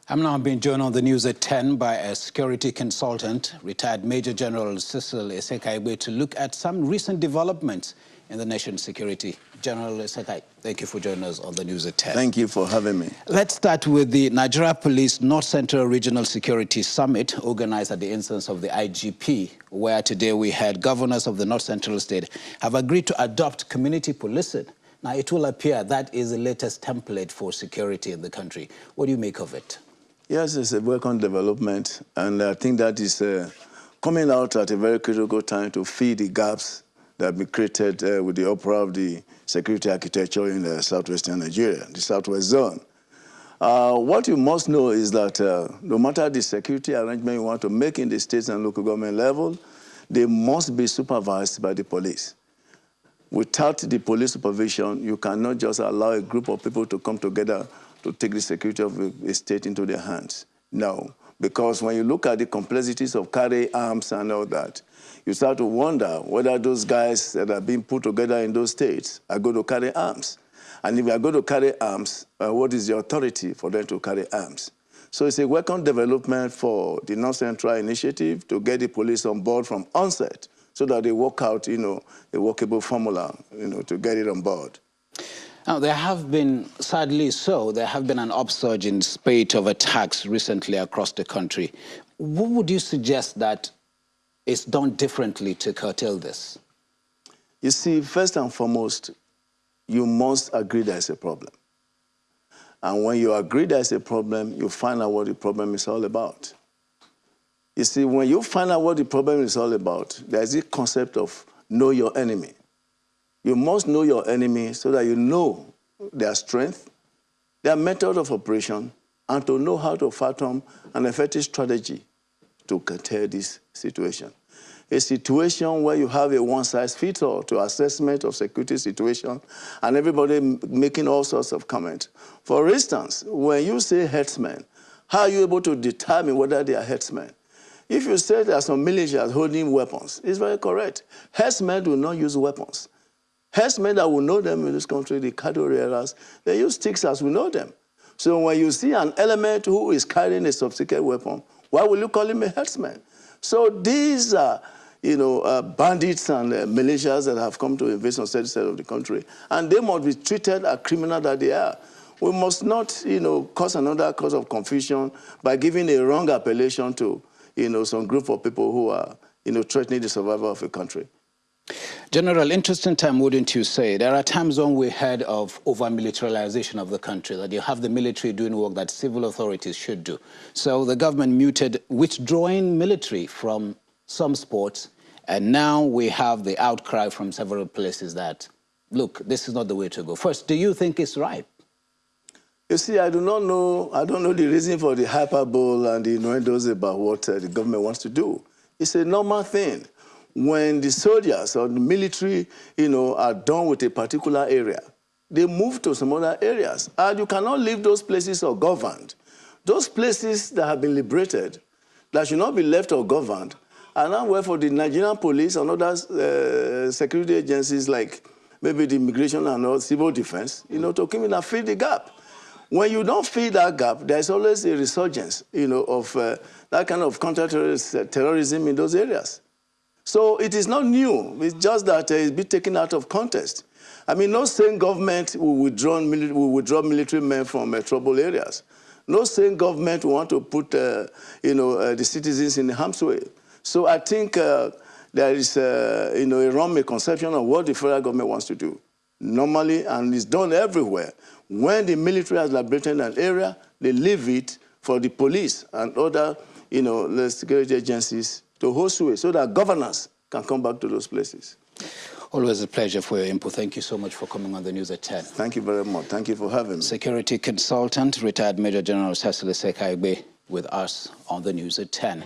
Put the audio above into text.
I'm now being joined on the news at 10 by a security consultant, retired Major General Cecil Esekaibe, to look at some recent developments in the nation's security. General Esekaibe, thank you for joining us on the news at 10. Thank you for having me. Let's start with the Nigeria Police North Central Regional Security Summit, organized at the instance of the IGP, where today we had governors of the North Central State have agreed to adopt community policing. Now, it will appear that is the latest template for security in the country. What do you make of it? Yes, it's a welcome development, and I think that is coming out at a very critical time to fill the gaps that have been created with the opening of the security architecture in southwestern Nigeria, the southwest zone. What you must know is that no matter the security arrangement you want to make in the states and local government level, they must be supervised by the police. Without the police supervision, you cannot just allow a group of people to come together to take the security of a state into their hands. No, because when you look at the complexities of carrying arms and all that, you start to wonder whether those guys that are being put together in those states are going to carry arms. And if they are going to carry arms, what is the authority for them to carry arms? So it's a welcome development for the North Central Initiative to get the police on board from onset so that they work out, a workable formula, to get it on board. Now, there have been, sadly so, there have been an upsurge in spate of attacks recently across the country. What would you suggest that is done differently to curtail this? You see, first and foremost, you must agree there's a problem. And when you agree there's a problem, you find out what the problem is all about. You see, when you find out what the problem is all about, there's a concept of know your enemy. You must know your enemy so that you know their strength, their method of operation, and to know how to fathom an effective strategy to curtail this situation. A situation where you have a one-size-fits-all to assessment of security situation and everybody making all sorts of comments. For instance, when you say herdsmen, how are you able to determine whether they are herdsmen? If you say there are some militias holding weapons, it's very correct. Herdsmen do not use weapons. Herdsmen that will know them in this country, the cattle rearers, they use sticks as we know them. So when you see an element who is carrying a sophisticated weapon, why will you call him a herdsman? So these are, bandits and militias that have come to invade on certain side of the country, and they must be treated as criminal that they are. We must not, cause another cause of confusion by giving a wrong appellation to, some group of people who are, threatening the survival of a country. General, interesting time, wouldn't you say? There are times when we heard of over-militarization of the country, that you have the military doing work that civil authorities should do. So the government muted withdrawing military from some sports, and now we have the outcry from several places that, look, this is not the way to go. First, do you think it's right? You see, I don't know the reason for the hyperbole and the innuendos about what the government wants to do. It's a normal thing. When the soldiers or the military, are done with a particular area, they move to some other areas. And you cannot leave those places ungoverned. Those places that have been liberated, that should not be left ungoverned, are now where for the Nigerian police and other security agencies like maybe the immigration and all, civil defense, to come in and fill the gap. When you don't fill that gap, there's always a resurgence, of that kind of counter-terrorism in those areas. So it is not new. It's just that it's been taken out of context. I mean, no sane government will withdraw military men from troubled areas. No sane government will want to put, the citizens in harm's way. So I think there is, a wrong misconception of what the federal government wants to do. Normally, and it's done everywhere, when the military has liberated an area, they leave it for the police and other, the security agencies to host it so that governors can come back to those places. Always a pleasure for your input. Thank you so much for coming on the news at 10. Thank you very much. Thank you for having me. Security consultant, retired Major General Cecil Esekaibe, with us on the news at 10.